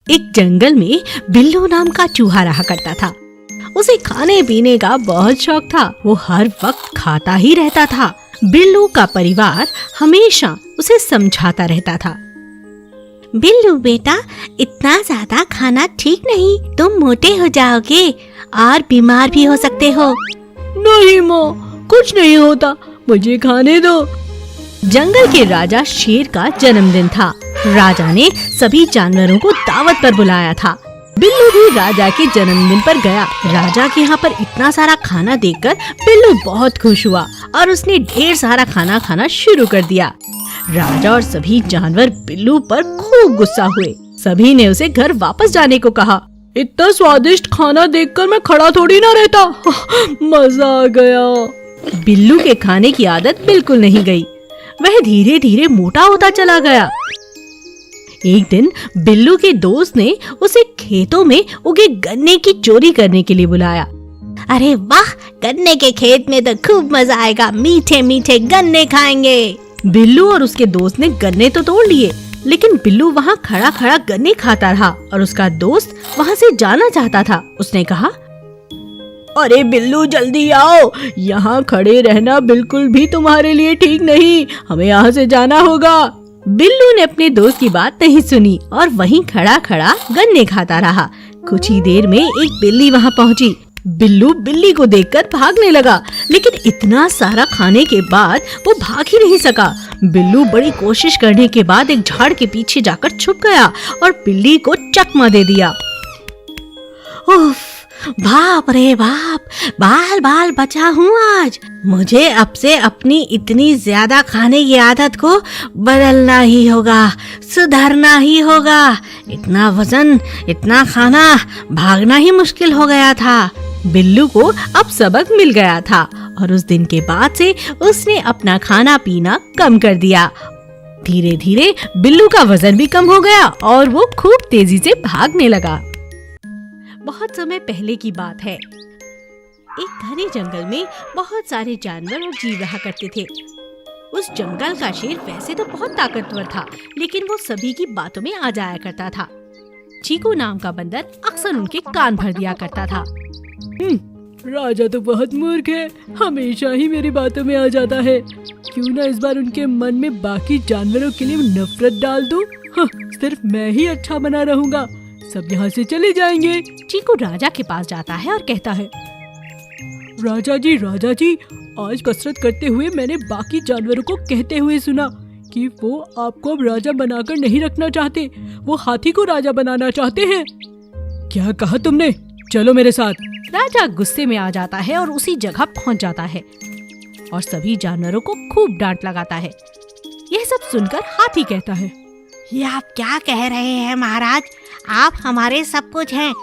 एक जंगल में बिल्लू नाम का चूहा रहा करता था। उसे खाने पीने का बहुत शौक था। वो हर वक्त खाता ही रहता था। बिल्लू का परिवार हमेशा उसे समझाता रहता था। बिल्लू बेटा, इतना ज्यादा खाना ठीक नहीं, तुम मोटे हो जाओगे और बीमार भी हो सकते हो। नहीं माँ, कुछ नहीं होता, मुझे खाने दो। जंगल के राजा शेर का जन्मदिन था। राजा ने सभी जानवरों को दावत पर बुलाया था। बिल्लू भी राजा के जन्मदिन पर गया। राजा के यहाँ पर इतना सारा खाना देखकर बिल्लू बहुत खुश हुआ और उसने ढेर सारा खाना खाना शुरू कर दिया। राजा और सभी जानवर बिल्लू पर खूब गुस्सा हुए। सभी ने उसे घर वापस जाने को कहा। इतना स्वादिष्ट खाना देखकर मैं खड़ा थोड़ी ना रहता। मजा आ गया। बिल्लू के खाने की आदत बिल्कुल नहीं गई। वह धीरे धीरे मोटा होता चला गया। एक दिन बिल्लू के दोस्त ने उसे खेतों में उगे गन्ने की चोरी करने के लिए बुलाया। अरे वाह, गन्ने के खेत में तो खूब मजा आएगा, मीठे मीठे गन्ने खाएंगे। बिल्लू और उसके दोस्त ने गन्ने तो तोड़ लिए, लेकिन बिल्लू वहाँ खड़ा खड़ा गन्ने खाता रहा और उसका दोस्त वहाँ से जाना चाहता था। उसने कहा, अरे बिल्लू जल्दी आओ, यहाँ खड़े रहना बिल्कुल भी तुम्हारे लिए ठीक नहीं, हमें यहाँ से जाना होगा। बिल्लू ने अपने दोस्त की बात नहीं सुनी और वहीं खड़ा खड़ा गन्ने खाता रहा। कुछ ही देर में एक बिल्ली वहाँ पहुँची। बिल्लू बिल्ली को देखकर भागने लगा, लेकिन इतना सारा खाने के बाद वो भाग ही नहीं सका। बिल्लू बड़ी कोशिश करने के बाद एक झाड़ के पीछे जाकर छुप गया और बिल्ली को चकमा दे दिया। उफ, बाप रे बाप, बाल बाल बचा हूँ आज। मुझे अब से अपनी इतनी ज्यादा खाने की आदत को बदलना ही होगा, सुधरना ही होगा। इतना वजन, इतना खाना, भागना ही मुश्किल हो गया था। बिल्लू को अब सबक मिल गया था और उस दिन के बाद से उसने अपना खाना पीना कम कर दिया। धीरे धीरे बिल्लू का वजन भी कम हो गया और वो खूब तेजी से भागने लगा। बहुत समय पहले की बात है। एक घने जंगल में बहुत सारे जानवर और जीव रहा करते थे। उस जंगल का शेर वैसे तो बहुत ताकतवर था, लेकिन वो सभी की बातों में आ जाया करता था। चीकू नाम का बंदर अक्सर उनके कान भर दिया करता था। राजा तो बहुत मूर्ख है, हमेशा ही मेरी बातों में आ जाता है। क्यों ना इस बार उनके मन में बाकी जानवरों के लिए नफरत डाल दूं? सिर्फ मैं ही अच्छा बना रहूंगा, सब यहाँ से चले जाएंगे। चीकू राजा के पास जाता है और कहता है, राजा जी, आज कसरत करते हुए मैंने बाकी जानवरों को कहते हुए सुना कि वो आपको अब राजा बनाकर नहीं रखना चाहते, वो हाथी को राजा बनाना चाहते हैं। क्या कहा तुमने? चलो मेरे साथ। राजा गुस्से में आ जाता है और उसी जगह पहुंच जाता है और सभी जानवरों को खूब डांट लगाता है। यह सब सुनकर हाथी कहता है, ये आप क्या कह रहे हैं महाराज? आप हमारे सब कुछ हैं,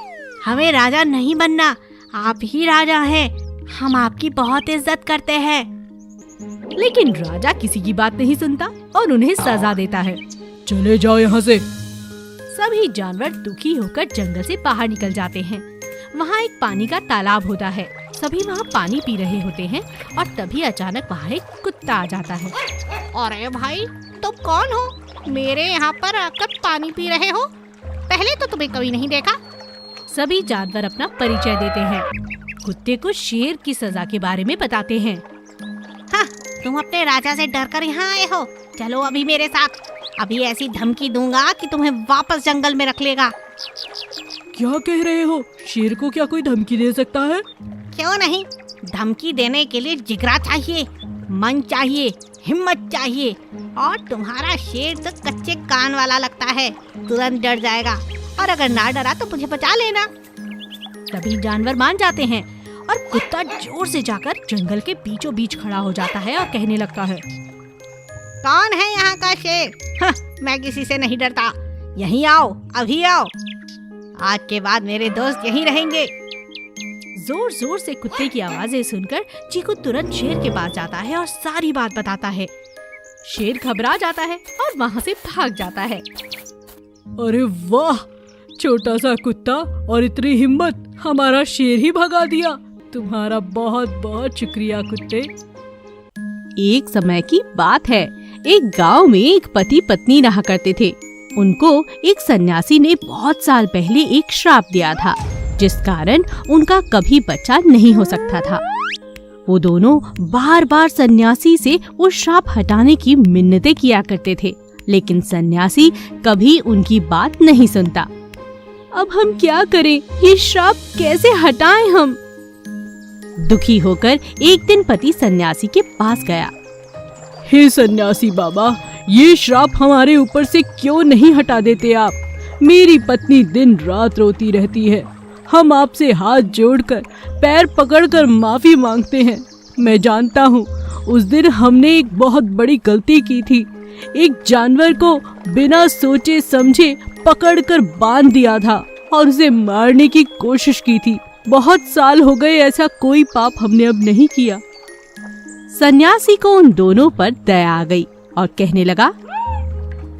हमें राजा नहीं बनना, आप ही राजा हैं, हम आपकी बहुत इज्जत करते हैं। लेकिन राजा किसी की बात नहीं सुनता और उन्हें सजा देता है। चले जाओ यहाँ से। सभी जानवर दुखी होकर जंगल से बाहर निकल जाते हैं। वहाँ एक पानी का तालाब होता है। सभी वहाँ पानी पी रहे होते हैं और तभी अचानक वहाँ एक कुत्ता आ जाता है। अरे भाई, तुम कौन हो? मेरे यहाँ पर आकर पानी पी रहे हो? पहले तो तुम्हें कभी नहीं देखा। सभी जानवर अपना परिचय देते हैं। कुत्ते को शेर की सजा के बारे में बताते हैं। हाँ, तुम अपने राजा से डरकर यहाँ आए हो। चलो अभी मेरे साथ, अभी ऐसी धमकी दूंगा कि तुम्हें वापस जंगल में रख लेगा। क्या कह रहे हो? शेर को क्या कोई धमकी दे सकता है? क्यों नहीं, धमकी देने के लिए जिगरा चाहिए, मन चाहिए, हिम्मत चाहिए। और तुम्हारा शेर तो कच्चे कान वाला लगता है, तुरंत डर जाएगा। और अगर ना डरा तो मुझे बचा लेना। सभी जानवर मान जाते हैं और कुत्ता जोर से जाकर जंगल के बीचों बीच खड़ा हो जाता है और कहने लगता है, कौन है यहाँ का शेर? मैं किसी से नहीं डरता, यहीं आओ, अभी आओ। आज के बाद मेरे दोस्त यहीं रहेंगे। जोर जोर से कुत्ते की आवाजें सुनकर चीकू तुरंत शेर के पास जाता है और सारी बात बताता है। शेर घबरा जाता है और वहाँ से भाग जाता है। अरे वाह, छोटा सा कुत्ता और इतनी हिम्मत, हमारा शेर ही भगा दिया। तुम्हारा बहुत बहुत शुक्रिया कुत्ते। एक समय की बात है। एक गांव में एक पति पत्नी रहा करते थे। उनको एक सन्यासी ने बहुत साल पहले एक श्राप दिया था, जिस कारण उनका कभी बच्चा नहीं हो सकता था। वो दोनों बार बार सन्यासी से वो श्राप हटाने की मिन्नतें किया करते थे, लेकिन सन्यासी कभी उनकी बात नहीं सुनता। अब हम क्या करें? ये श्राप कैसे हटाएं हम? दुखी होकर एक दिन पति सन्यासी के पास गया। हे सन्यासी बाबा, ये श्राप हमारे ऊपर से क्यों नहीं हटा देते आप? मेरी पत्नी दिन रात रोती रहती है। हम आपसे हाथ जोड़कर पैर पकड़कर माफी मांगते हैं। मैं जानता हूँ उस दिन हमने एक बहुत बड़ी गलती की थी। एक जानवर को बिना सोचे समझे पकड़कर बांध दिया था और उसे मारने की कोशिश की थी। बहुत साल हो गए, ऐसा कोई पाप हमने अब नहीं किया। सन्यासी को उन दोनों पर दया आ गई और कहने लगा,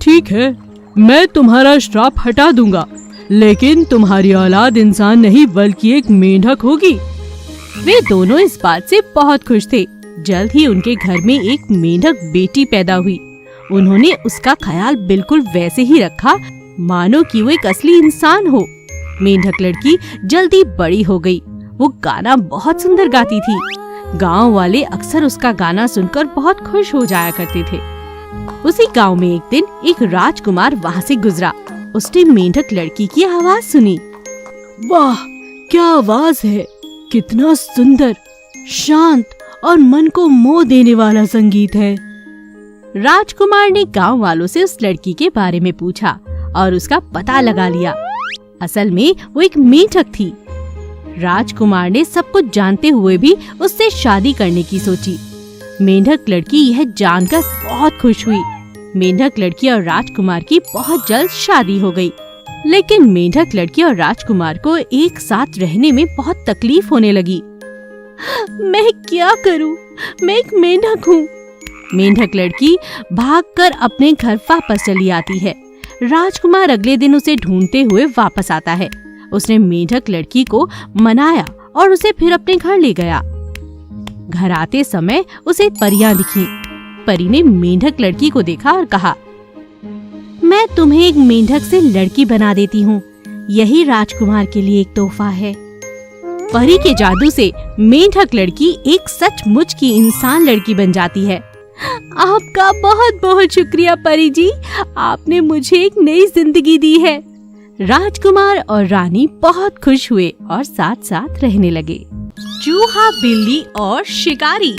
ठीक है, मैं तुम्हारा श्राप हटा दूंगा, लेकिन तुम्हारी औलाद इंसान नहीं बल्कि एक मेंढक होगी। वे दोनों इस बात से बहुत खुश थे। जल्द ही उनके घर में एक मेंढक बेटी पैदा हुई। उन्होंने उसका ख्याल बिल्कुल वैसे ही रखा मानो कि वो एक असली इंसान हो। मेंढक लड़की जल्दी बड़ी हो गई। वो गाना बहुत सुंदर गाती थी। गांव वाले अक्सर उसका गाना सुनकर बहुत खुश हो जाया करते थे। उसी गांव में एक दिन एक राजकुमार वहाँ से गुजरा। उसने मेंढक लड़की की आवाज सुनी। वाह, क्या आवाज है! कितना सुंदर, शांत और मन को मोह देने वाला संगीत है। राजकुमार ने गांव वालों से उस लड़की के बारे में पूछा और उसका पता लगा लिया। असल में वो एक मेंढक थी। राजकुमार ने सब कुछ जानते हुए भी उससे शादी करने की सोची। मेंढक लड़की यह जानकर बहुत खुश हुई। मेंढक लड़की और राजकुमार की बहुत जल्द शादी हो गई। लेकिन मेंढक लड़की और राजकुमार को एक साथ रहने में बहुत तकलीफ होने लगी। मैं क्या करूं? मैं एक मेंढक हूँ। मेंढक लड़की भागकर अपने घर वापस चली आती है। राजकुमार अगले दिन उसे ढूंढते हुए वापस आता है। उसने मेंढक लड़की को मनाया और उसे फिर अपने घर ले गया। घर आते समय उसे परियां दिखी। परी ने मेंढक लड़की को देखा और कहा, मैं तुम्हें एक मेंढक से लड़की बना देती हूँ। यही राजकुमार के लिए एक तोहफा है। परी के जादू से मेंढक लड़की एक सचमुच की इंसान लड़की बन जाती है। आपका बहुत बहुत शुक्रिया परी जी, आपने मुझे एक नई जिंदगी दी है। राजकुमार और रानी बहुत खुश हुए और साथ साथ रहने लगे। चूहा, बिल्ली और शिकारी।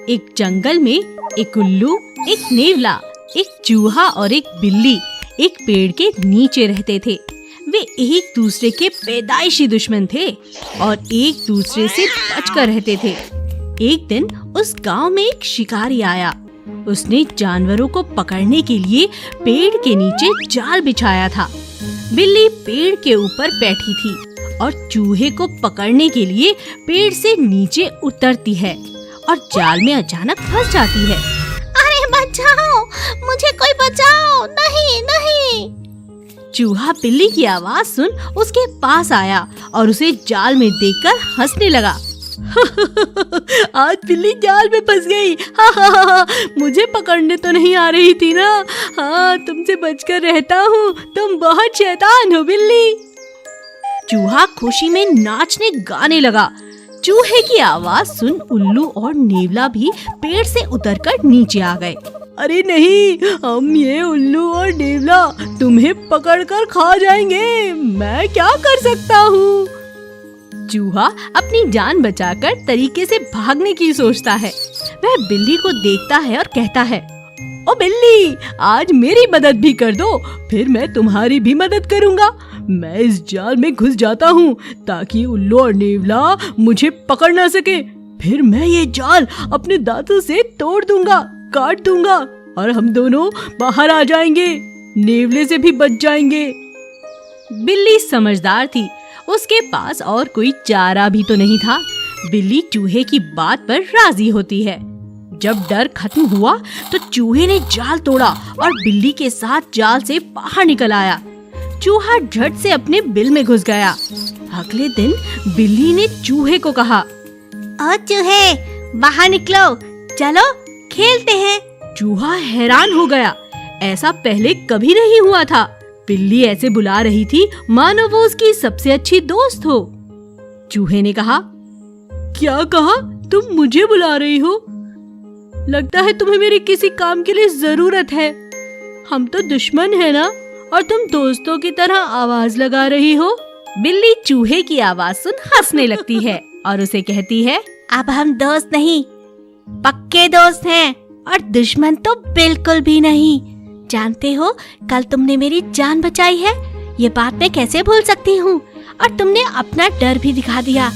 एक जंगल में एक उल्लू, एक नेवला, एक चूहा और एक बिल्ली एक पेड़ के नीचे रहते थे। वे एक दूसरे के पैदाइशी दुश्मन थे और एक दूसरे से बचकर रहते थे। एक दिन उस गांव में एक शिकारी आया। उसने जानवरों को पकड़ने के लिए पेड़ के नीचे जाल बिछाया था। बिल्ली पेड़ के ऊपर बैठी थी और चूहे को पकड़ने के लिए पेड़ से नीचे उतरती है और जाल में अचानक फंस जाती है। अरे बचाओ, मुझे कोई बचाओ! नहीं नहीं! चूहा बिल्ली की आवाज सुन उसके पास आया और उसे जाल में देखकर हंसने लगा। आज बिल्ली जाल में फंस गई। हा हा हा, मुझे पकड़ने तो नहीं आ रही थी ना। हाँ, तुमसे बचकर रहता हूँ। तुम बहुत शैतान हो बिल्ली। चूहा खुशी में नाचने गाने लगा। चूहे की आवाज सुन उल्लू और नेवला भी पेड़ से उतरकर नीचे आ गए। अरे नहीं, हम ये उल्लू और नेवला तुम्हें पकड़कर खा जाएंगे। मैं क्या कर सकता हूँ? चूहा अपनी जान बचाकर तरीके से भागने की सोचता है। वह बिल्ली को देखता है और कहता है, ओ बिल्ली, आज मेरी मदद भी कर दो, फिर मैं तुम्हारी भी मदद करूँगा। मैं इस जाल में घुस जाता हूँ ताकि उल्लू और नेवला मुझे पकड़ ना सके। फिर मैं ये जाल अपने दांतों से तोड़ दूंगा, काट दूंगा और हम दोनों बाहर आ जाएंगे। नेवले से भी बच जाएंगे। बिल्ली समझदार थी। उसके पास और कोई चारा भी तो नहीं था। बिल्ली चूहे की बात पर राजी होती है। जब डर खत्म हुआ तो चूहे ने जाल तोड़ा और बिल्ली के साथ जाल से बाहर निकल आया। चूहा झट से अपने बिल में घुस गया। अगले दिन बिल्ली ने चूहे को कहा, ओ चूहे, बाहर निकलो, चलो खेलते हैं। चूहा हैरान हो गया। ऐसा पहले कभी नहीं हुआ था। बिल्ली ऐसे बुला रही थी मानो वो उसकी सबसे अच्छी दोस्त हो। चूहे ने कहा, क्या कहा? तुम मुझे बुला रही हो? लगता है तुम्हें मेरे किसी काम के लिए जरूरत है। हम तो दुश्मन है ना, और तुम दोस्तों की तरह आवाज लगा रही हो। बिल्ली चूहे की आवाज सुन हंसने लगती है और उसे कहती है, अब हम दोस्त नहीं, पक्के दोस्त हैं, और दुश्मन तो बिल्कुल भी नहीं। जानते हो, कल तुमने मेरी जान बचाई है, ये बात मैं कैसे भूल सकती हूँ। और तुमने अपना डर भी दिखा दिया।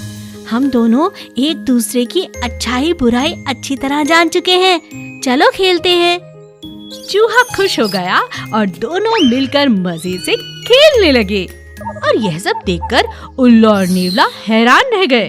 हम दोनों एक दूसरे की अच्छाई बुराई अच्छी तरह जान चुके हैं। चलो खेलते हैं। चूहा खुश हो गया और दोनों मिलकर मजे से खेलने लगे। और यह सब देखकर उल्लू और नेवला हैरान रह गए।